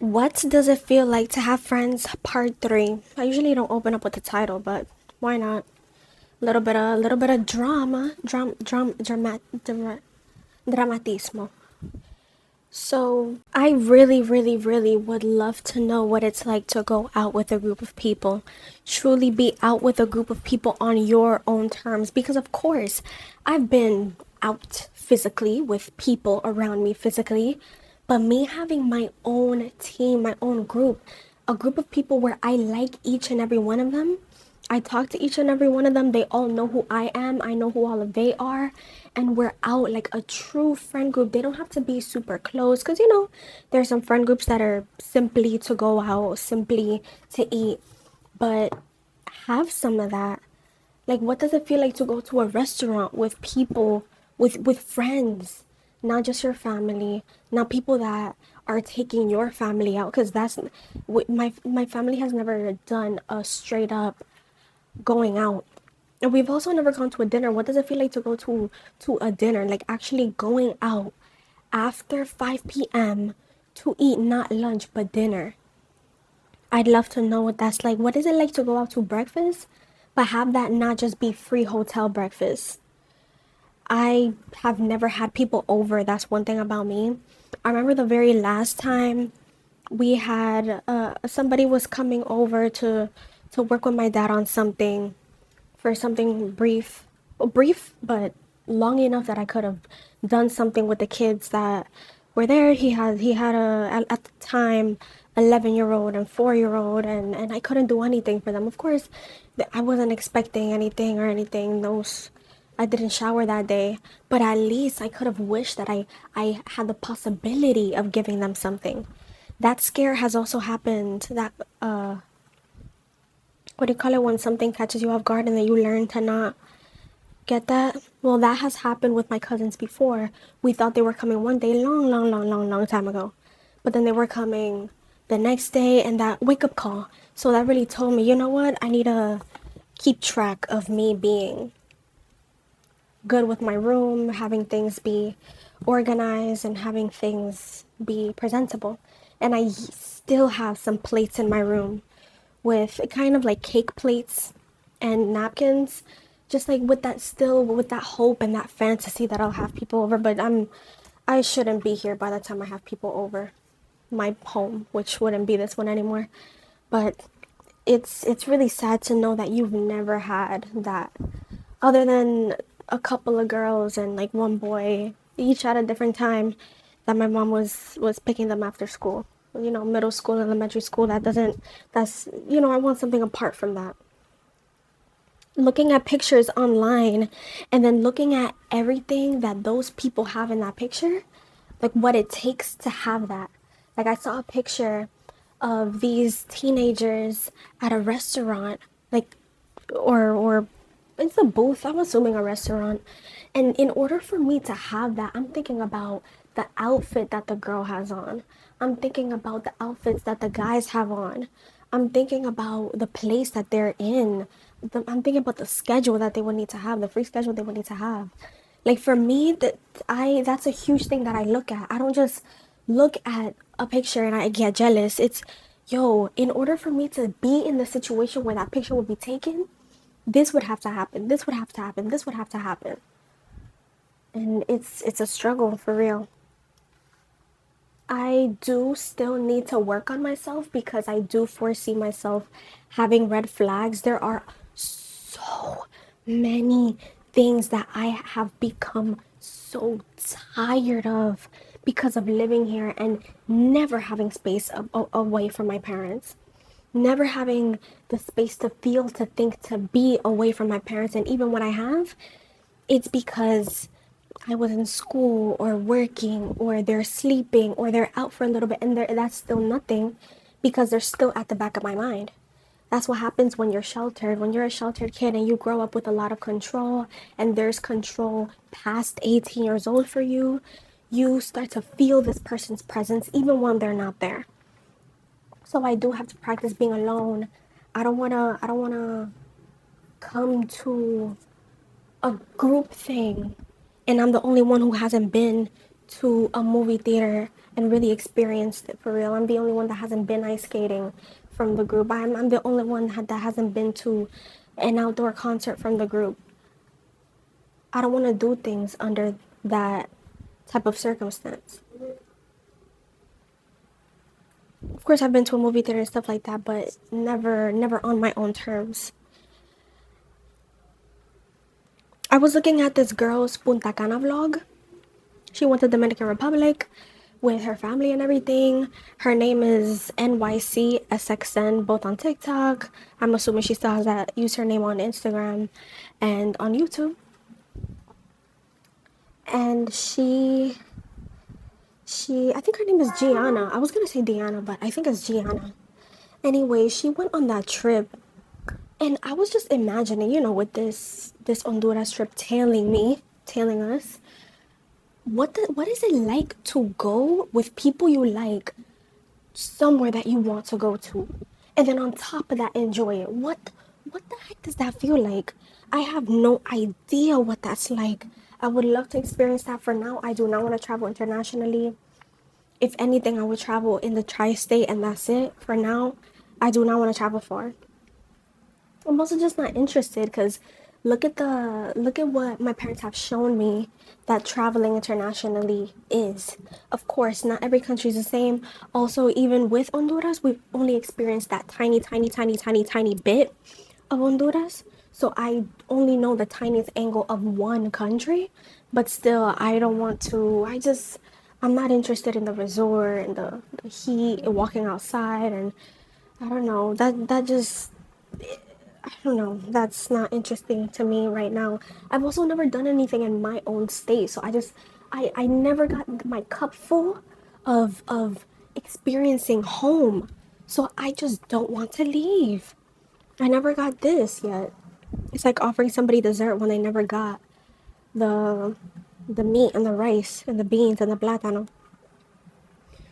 What does it feel like to have friends? Part three. I usually don't open up with the title, but why not? Little bit of dramatismo. So I really would love to know what it's like to go out with a group of people. Truly be out with a group of people on your own terms. Because of course, I've been out physically with people around me physically, but me having my own team, my own group, a group of people where I like each and every one of them, I talk to each and every one of them. They all know who I am. I know who all of they are. And we're out like a true friend group. They don't have to be super close because, there's some friend groups that are simply to go out, simply to eat. But have some of that. Like, what does it feel like to go to a restaurant with people, with friends, not just your family, not people that are taking your family out? Because my family has never done a straight up going out. And we've also never gone to a dinner. What does it feel like to go to a dinner? Like actually going out after 5 p.m. to eat not lunch but dinner. I'd love to know what that's like. What is it like to go out to breakfast but have that not just be free hotel breakfast? I have never had people over. That's one thing about me. I remember the very last time we had somebody was coming over to work with my dad on something for something brief, well, brief, but long enough that I could have done something with the kids that were there. He had at the time 11-year-old and 4-year-old, and I couldn't do anything for them. Of course, I wasn't expecting anything or anything. Those I didn't shower that day, but at least I could have wished that I had the possibility of giving them something. That scare has also happened. That what do you call it when something catches you off guard and then you learn to not get that? Well, that has happened with my cousins before. We thought they were coming one day, long time ago. But then they were coming the next day, and that wake up call. So that really told me, you know what? I need to keep track of me being good with my room, having things be organized, and having things be presentable. And I still have some plates in my room with kind of like cake plates and napkins, just like with that still with that hope and that fantasy that I'll have people over. But I shouldn't be here by the time I have people over my home, which wouldn't be this one anymore. But it's really sad to know that you've never had that, other than a couple of girls and like one boy, each at a different time, that my mom was picking them after school. Middle school, elementary school. I want something apart from that. Looking at pictures online and then looking at everything that those people have in that picture, like what it takes to have that. Like I saw a picture of these teenagers at a restaurant, like or it's a booth, I'm assuming a restaurant. And in order for me to have that, I'm thinking about the outfit that the girl has on. I'm thinking about the outfits that the guys have on. I'm thinking about the place that they're in. I'm thinking about the schedule that they would need to have, the free schedule they would need to have. Like for me, that's a huge thing that I look at. I don't just look at a picture and I get jealous. It's, yo, in order for me to be in the situation where that picture would be taken, this would have to happen. This would have to happen. This would have to happen. And it's a struggle for real. I do still need to work on myself because I do foresee myself having red flags. There are so many things that I have become so tired of because of living here and never having space away from my parents. Never having the space to feel, to think, to be away from my parents. And even when I have, it's because I was in school or working or they're sleeping or they're out for a little bit and that's still nothing because they're still at the back of my mind. That's what happens when you're sheltered. When you're a sheltered kid and you grow up with a lot of control and there's control past 18 years old for you, you start to feel this person's presence even when they're not there. So I do have to practice being alone. I don't wanna come to a group thing and I'm the only one who hasn't been to a movie theater and really experienced it for real. I'm the only one that hasn't been ice skating from the group. I'm the only one that hasn't been to an outdoor concert from the group. I don't want to do things under that type of circumstance. Of course, I've been to a movie theater and stuff like that, but never on my own terms. I was looking at this girl's Punta Cana vlog. She went to Dominican Republic with her family and everything. Her name is NYCSXN, both on TikTok. I'm assuming she still has that username on Instagram and on YouTube. And I think her name is Gianna. I was gonna say Diana, but I think it's Gianna. Anyway, she went on that trip, and I was just imagining, with this Honduras trip tailing us. What is it like to go with people you like somewhere that you want to go to, and then on top of that enjoy it? What the heck does that feel like? I have no idea what that's like. I would love to experience that. For now, I do not want to travel internationally. If anything, I would travel in the tri-state and that's it. For now, I do not want to travel far. I'm also just not interested because look at what my parents have shown me that traveling internationally is. Of course, not every country is the same. Also, even with Honduras, we've only experienced that tiny bit of Honduras. So I only know the tiniest angle of one country, but still, I don't want to. I'm not interested in the resort and the heat and walking outside, and I don't know. That just, I don't know. That's not interesting to me right now. I've also never done anything in my own state, so I never got my cup full of experiencing home. So I just don't want to leave. I never got this yet. It's like offering somebody dessert when they never got the the meat and the rice and the beans and the plátano.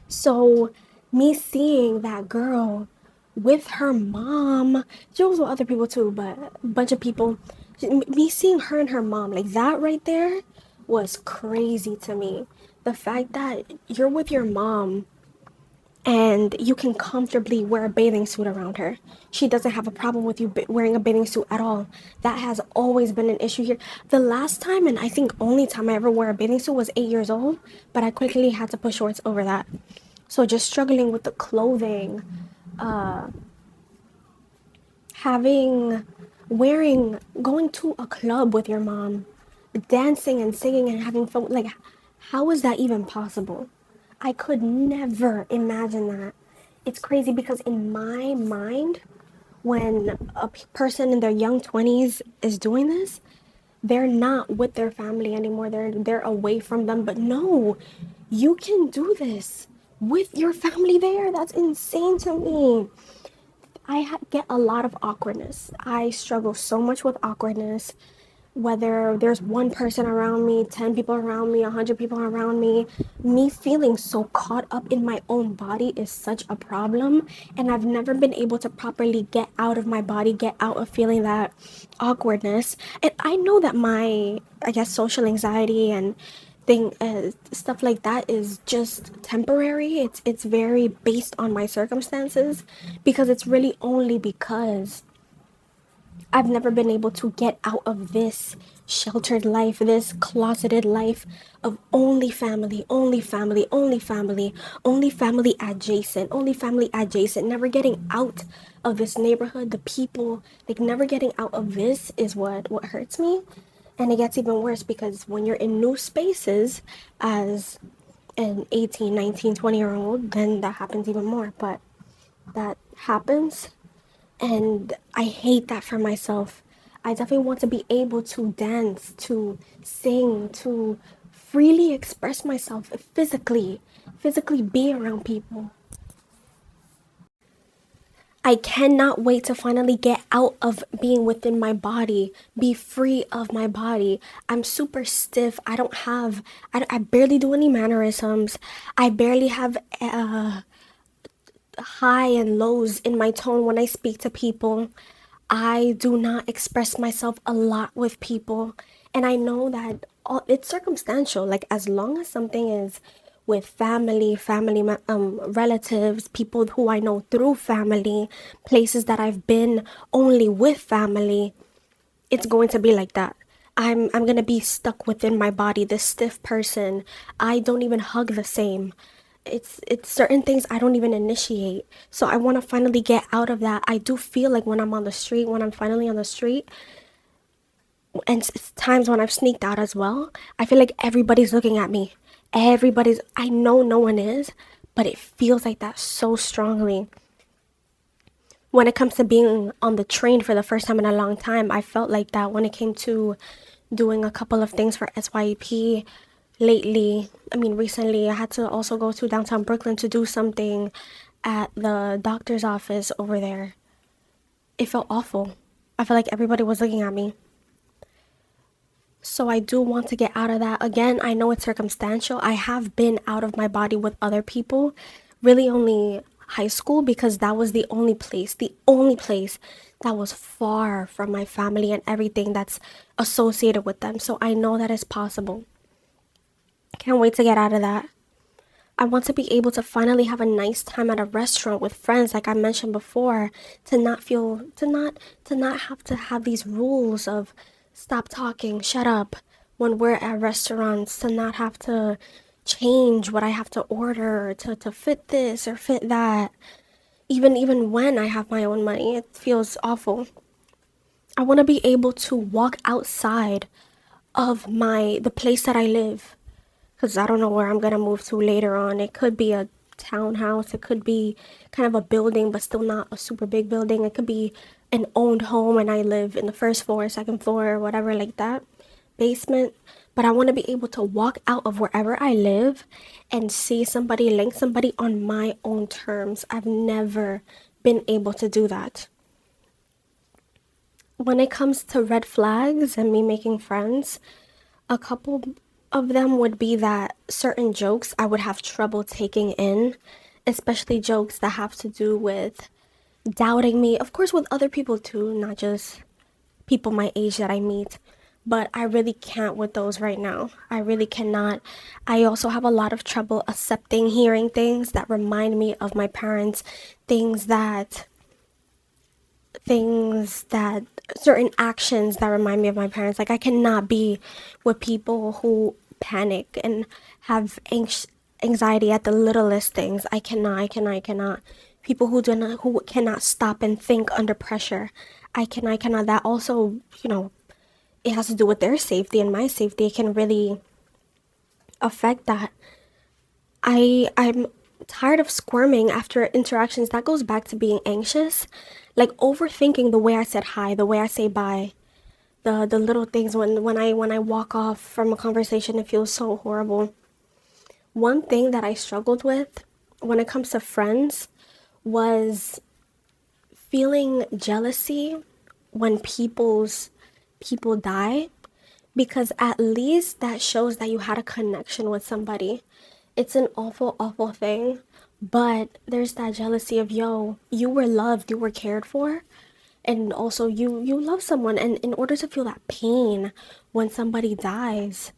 So me seeing that girl with her mom, she was with other people too, but a bunch of people, me seeing her and her mom, like that right there was crazy to me. The fact that you're with your mom and you can comfortably wear a bathing suit around her. She doesn't have a problem with you wearing a bathing suit at all. That has always been an issue here. The last time, and I think only time I ever wore a bathing suit was 8 years old, but I quickly had to put shorts over that. So just struggling with the clothing, uh, having, going to a club with your mom, dancing and singing and having fun. Like, how is that even possible? I could never imagine that. It's crazy because in my mind, when a person in their young 20s is doing this, they're not with their family anymore. They're away from them. But no, you can do this with your family there. That's insane to me. Get a lot of awkwardness. I struggle so much with awkwardness. Whether there's one person around me, 10 people around me, 100 people around me feeling so caught up in my own body is such a problem. And I've never been able to properly get out of my body, get out of feeling that awkwardness. And I know that my, I guess, social anxiety and stuff like that is just temporary. It's very based on my circumstances, because it's really only because I've never been able to get out of this sheltered life, this closeted life of only family, only family, only family, only family adjacent, never getting out of this neighborhood, the people, like never getting out of this is what hurts me. And it gets even worse because when you're in new spaces as an 18, 19, 20-year old, then that happens even more. But that happens, and I hate that for myself. I definitely want to be able to dance, to sing, to freely express myself physically be around people. I cannot wait to finally get out of being within my body, be free of my body. I'm super stiff. I barely do any mannerisms. I barely have high and lows in my tone when I speak to people. I do not express myself a lot with people. And I know that it's circumstantial. Like, as long as something is with relatives, people who I know through family, places that I've been only with family, it's going to be like that. I'm gonna be stuck within my body, this stiff person. I don't even hug the same. It's certain things I don't even initiate. So I want to finally get out of that. I do feel like when I'm on the street, when I'm finally on the street, and times when I've sneaked out as well, I feel like everybody's looking at me. I know no one is, but it feels like that so strongly. When it comes to being on the train for the first time in a long time, I felt like that when it came to doing a couple of things for SYP lately. I mean, recently, I had to also go to downtown Brooklyn to do something at the doctor's office over there. It felt awful. I felt like everybody was looking at me. So I do want to get out of that. Again, I know it's circumstantial. I have been out of my body with other people, really only high school, because that was the only place that was far from my family and everything that's associated with them. So I know that it's possible. Can't wait to get out of that. I want to be able to finally have a nice time at a restaurant with friends, like I mentioned before, to not have to have these rules of stop talking, shut up when we're at restaurants, to not have to change what I have to order to fit this or fit that. Even when I have my own money, it feels awful. I want to be able to walk outside of the place that I live, because I don't know where I'm gonna move to later on. It could be a townhouse, it could be kind of a building, but still not a super big building. It could be an owned home and I live in the first floor, second floor, or whatever, like that, basement. But I want to be able to walk out of wherever I live and see somebody, link somebody on my own terms. I've never been able to do that. When it comes to red flags and me making friends, a couple of them would be that certain jokes I would have trouble taking in, especially jokes that have to do with doubting me. Of course, with other people too, not just people my age that I meet. But I really can't with those right now. I really cannot. I also have a lot of trouble accepting hearing things that remind me of my parents, things that certain actions that remind me of my parents. Like I cannot be with people who panic and have anxiety at the littlest things. I cannot. People who cannot stop and think under pressure. I cannot. That also, it has to do with their safety and my safety. It can really affect that. I'm tired of squirming after interactions. That goes back to being anxious, like overthinking the way I said hi, the way I say bye, the little things when I walk off from a conversation. It feels so horrible. One thing that I struggled with when it comes to friends was feeling jealousy when people die, because at least that shows that you had a connection with somebody. It's an awful, awful thing, but there's that jealousy of, yo, you were loved, you were cared for, and also you love someone, and in order to feel that pain when somebody dies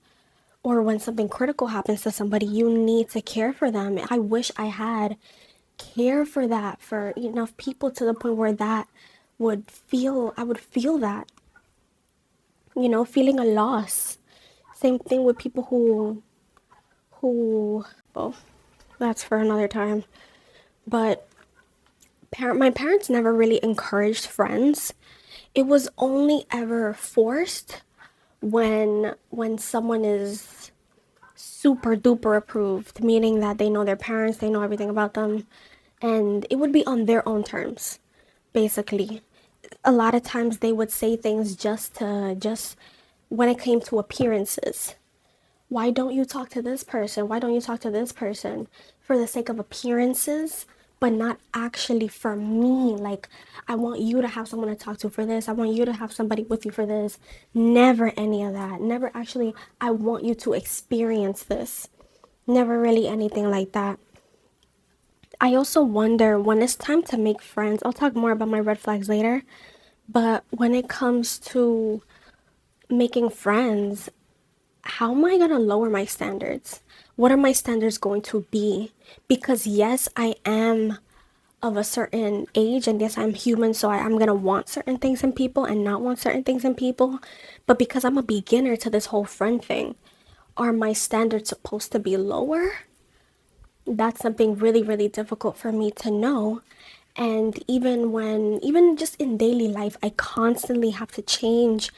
or when something critical happens to somebody, you need to care for them. I wish I had care for that, for enough people to the point where I would feel that, feeling a loss. Same thing with people who well, that's for another time. But my parents never really encouraged friends. It was only ever forced when someone is super duper approved, meaning that they know their parents, they know everything about them, and it would be on their own terms, basically. A lot of times they would say things just when it came to appearances. Why don't you talk to this person? Why don't you talk to this person? For the sake of appearances, but not actually for me. Like, I want you to have someone to talk to for this. I want you to have somebody with you for this. Never any of that. Never actually, I want you to experience this. Never really anything like that. I also wonder when it's time to make friends. I'll talk more about my red flags later. But when it comes to making friends, how am I going to lower my standards? What are my standards going to be? Because yes, I am of a certain age, and yes, I'm human, so I'm going to want certain things in people and not want certain things in people. But because I'm a beginner to this whole friend thing, are my standards supposed to be lower? That's something really, really difficult for me to know. And even just in daily life, I constantly have to change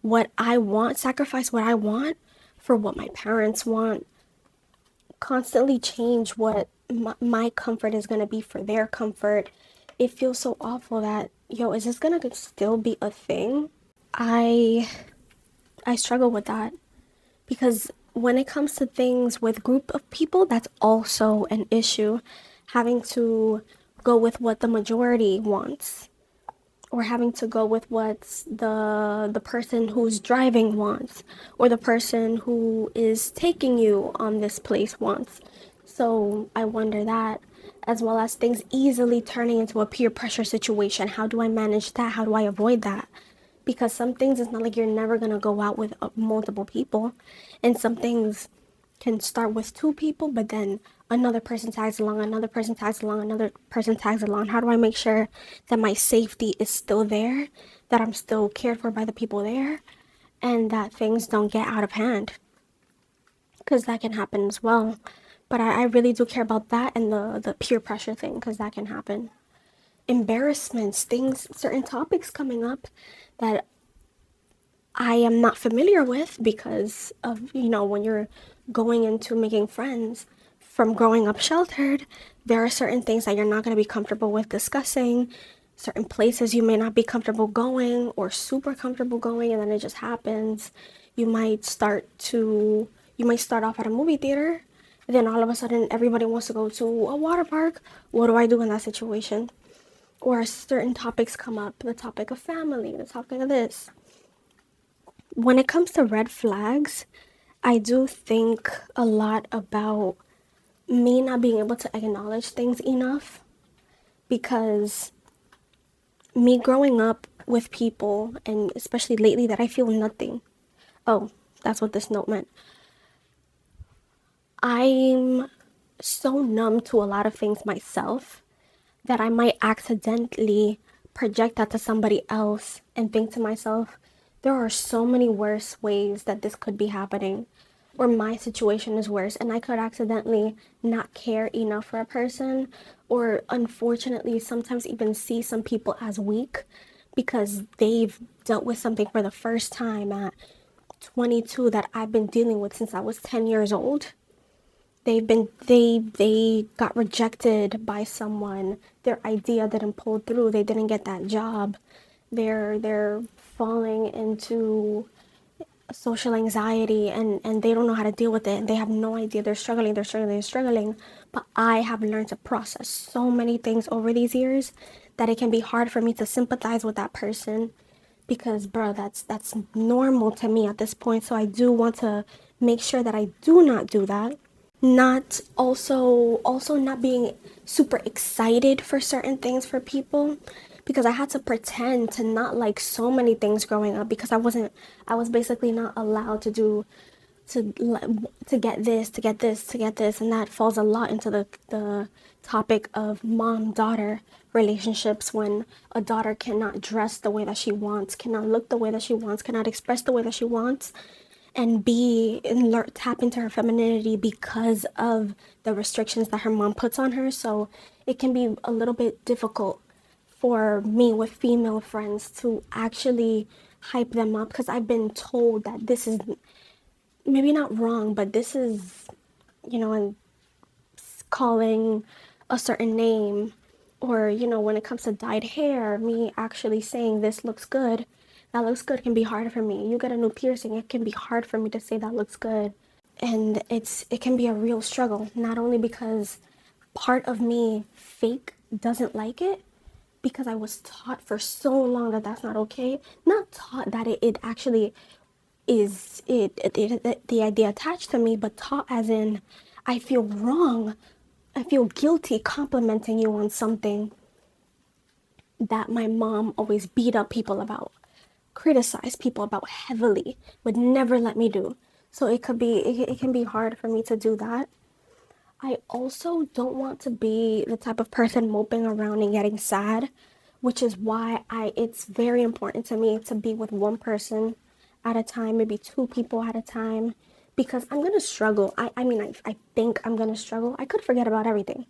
what I want, sacrifice what I want for what my parents want, constantly change what my comfort is going to be for their comfort. It feels so awful that, yo, is this going to still be a thing? I I struggle with that because when it comes to things with group of people, that's also an issue. Having to go with what the majority wants, or having to go with what the person who's driving wants, or the person who is taking you on this place wants. So I wonder that, as well as things easily turning into a peer pressure situation. How do I manage that? How do I avoid that? Because some things, it's not like you're never gonna go out with multiple people, and some things can start with two people, but then another person tags along, another person tags along, another person tags along. How do I make sure that my safety is still there, that I'm still cared for by the people there, and that things don't get out of hand? Because that can happen as well. But I really do care about that and the peer pressure thing, because that can happen. Embarrassments, things, certain topics coming up that I am not familiar with because of, when you're going into making friends from growing up sheltered, there are certain things that you're not going to be comfortable with discussing, certain places you may not be comfortable going or super comfortable going, and then it just happens. You might start off at a movie theater, and then all of a sudden everybody wants to go to a water park. What do I do in that situation? Or certain topics come up, the topic of family, the topic of this. When it comes to red flags, I do think a lot about me not being able to acknowledge things enough, because me growing up with people, and especially lately, that I feel nothing. Oh, that's what this note meant. I'm so numb to a lot of things myself that I might accidentally project that to somebody else and think to myself, there are so many worse ways that this could be happening, or my situation is worse, and I could accidentally not care enough for a person, or unfortunately sometimes even see some people as weak because they've dealt with something for the first time at 22 that I've been dealing with since I was 10 years old. They got rejected by someone. Their idea didn't pull through. They didn't get that job. They're falling into social anxiety, and they don't know how to deal with it, and they have no idea. They're struggling. But I have learned to process so many things over these years that it can be hard for me to sympathize with that person, because bro, that's normal to me at this point. So I do want to make sure that I do not do that. Not also not being super excited for certain things for people, because I had to pretend to not like so many things growing up, because I was basically not allowed to do to to get this, to get this, to get this, and that falls a lot into the topic of mom daughter relationships, when a daughter cannot dress the way that she wants, cannot look the way that she wants, cannot express the way that she wants, and tap into her femininity because of the restrictions that her mom puts on her. So it can be a little bit difficult for me with female friends to actually hype them up, because I've been told that this is maybe not wrong, but this is, and calling a certain name, or when it comes to dyed hair, me actually saying this looks good, that looks good, can be hard for me. You get a new piercing, it can be hard for me to say that looks good. And it can be a real struggle, not only because part of me fake doesn't like it, because I was taught for so long that that's not okay. Not taught that it actually is the idea attached to me, but taught as in I feel wrong, I feel guilty complimenting you on something that my mom always beat up people about, criticized people about heavily, would never let me do. So it can be hard for me to do that. I also don't want to be the type of person moping around and getting sad, which is why I it's very important to me to be with one person at a time, maybe two people at a time, because I'm gonna struggle. I think I'm gonna struggle. I could forget about everything.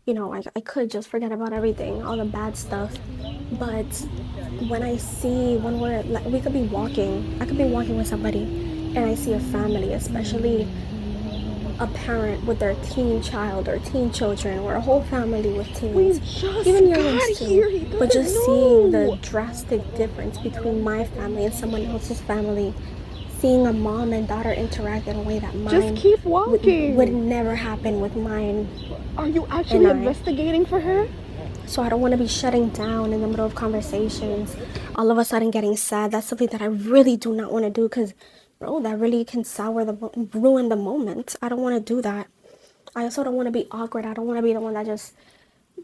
I could just forget about everything, all the bad stuff. But when we could be walking, I could be walking with somebody, and I see a family, especially a parent with their teen child or teen children, or a whole family with teens, even young ones too. But just seeing the drastic difference between my family and someone else's family, seeing a mom and daughter interact in a way that mine Just keep walking. would never happen with mine. Are you actually investigating for her? So I don't want to be shutting down in the middle of conversations, all of a sudden getting sad. That's something that I really do not want to do, because, bro, that really can ruin the moment. I don't want to do that. I also don't want to be awkward. I don't want to be the one that just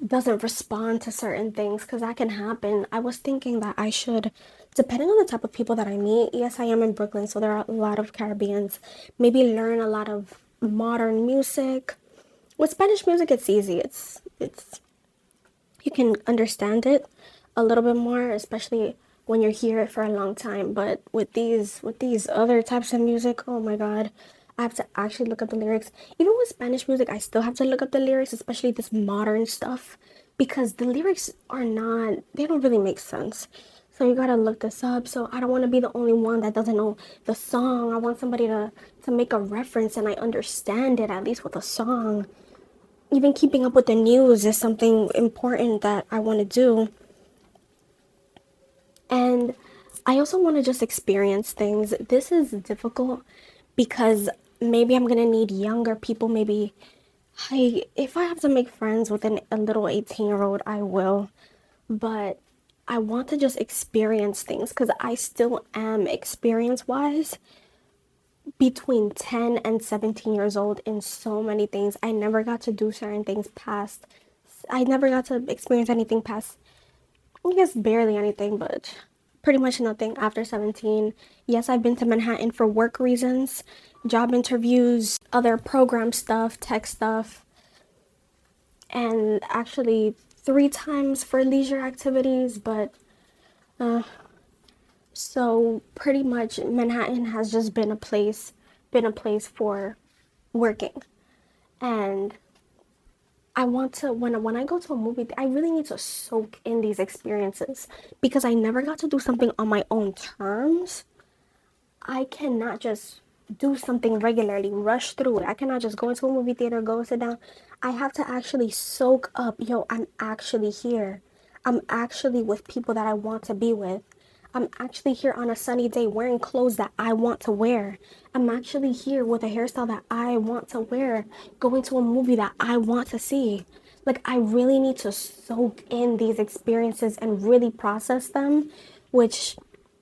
doesn't respond to certain things, because that can happen. I was thinking that I should, depending on the type of people that I meet, yes, I am in Brooklyn, so there are a lot of Caribbeans, maybe learn a lot of modern music. With Spanish music, it's easy. It's you can understand it a little bit more, especially when you're here for a long time. But with these other types of music, oh my god, I have to actually look up the lyrics. Even with Spanish music, I still have to look up the lyrics, especially this modern stuff, because the lyrics they don't really make sense. So you gotta look this up. So I don't want to be the only one that doesn't know the song. I want somebody to make a reference and I understand it, at least with a song. Even keeping up with the news is something important that I want to do. And I also want to just experience things. This is difficult because maybe I'm going to need younger people. Maybe if I have to make friends with a little 18-year-old, I will. But I want to just experience things, because I still am experience-wise between 10 and 17 years old in so many things. I never got to do certain things past. I never got to experience anything past, I guess barely anything, but pretty much nothing after 17. Yes, I've been to Manhattan for work reasons, job interviews, other program stuff, tech stuff, and actually 3 times for leisure activities, but so pretty much Manhattan has just been a place for working. And I want to, when I go to a movie, I really need to soak in these experiences, because I never got to do something on my own terms. I cannot just do something regularly, rush through it. I cannot just go into a movie theater, go sit down. I have to actually soak up, yo, I'm actually here. I'm actually with people that I want to be with. I'm actually here on a sunny day wearing clothes that I want to wear. I'm actually here with a hairstyle that I want to wear, going to a movie that I want to see. Like, I really need to soak in these experiences and really process them, which,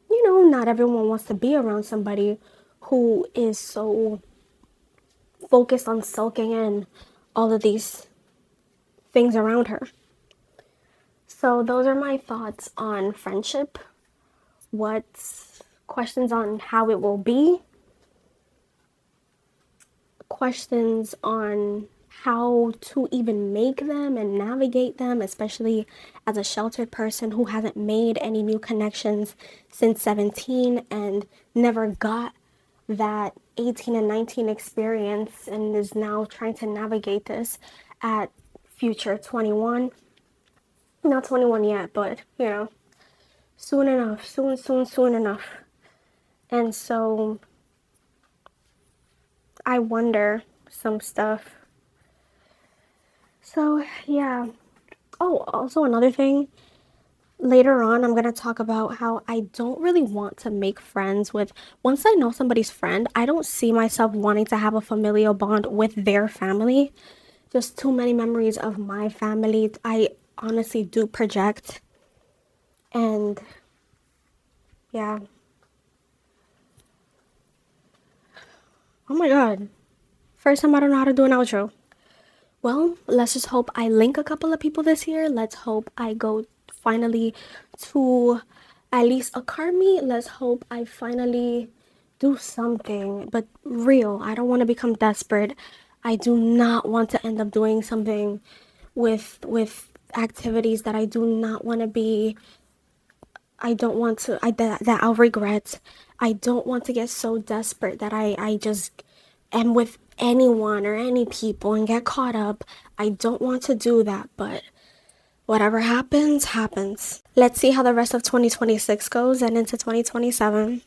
not everyone wants to be around somebody who is so focused on soaking in all of these things around her. So those are my thoughts on friendship. What questions on how it will be? Questions on how to even make them and navigate them, especially as a sheltered person who hasn't made any new connections since 17 and never got that 18 and 19 experience, and is now trying to navigate this at future 21. Not 21 yet, but soon enough, soon enough. And so I wonder some stuff. So yeah. Oh, also another thing, later on I'm going to talk about how I don't really want to make friends with, once I know somebody's friend, I don't see myself wanting to have a familial bond with their family. Just too many memories of my family. I honestly do project. And yeah. Oh my god. First time I don't know how to do an outro. Well, let's just hope I link a couple of people this year. Let's hope I go finally to at least a car meet. Let's hope I finally do something, but real. I don't want to become desperate. I do not want to end up doing something with activities that I do not want to be. I don't want to, that I'll regret. I don't want to get so desperate that I just am with anyone or any people and get caught up. I don't want to do that, but whatever happens, happens. Let's see how the rest of 2026 goes and into 2027.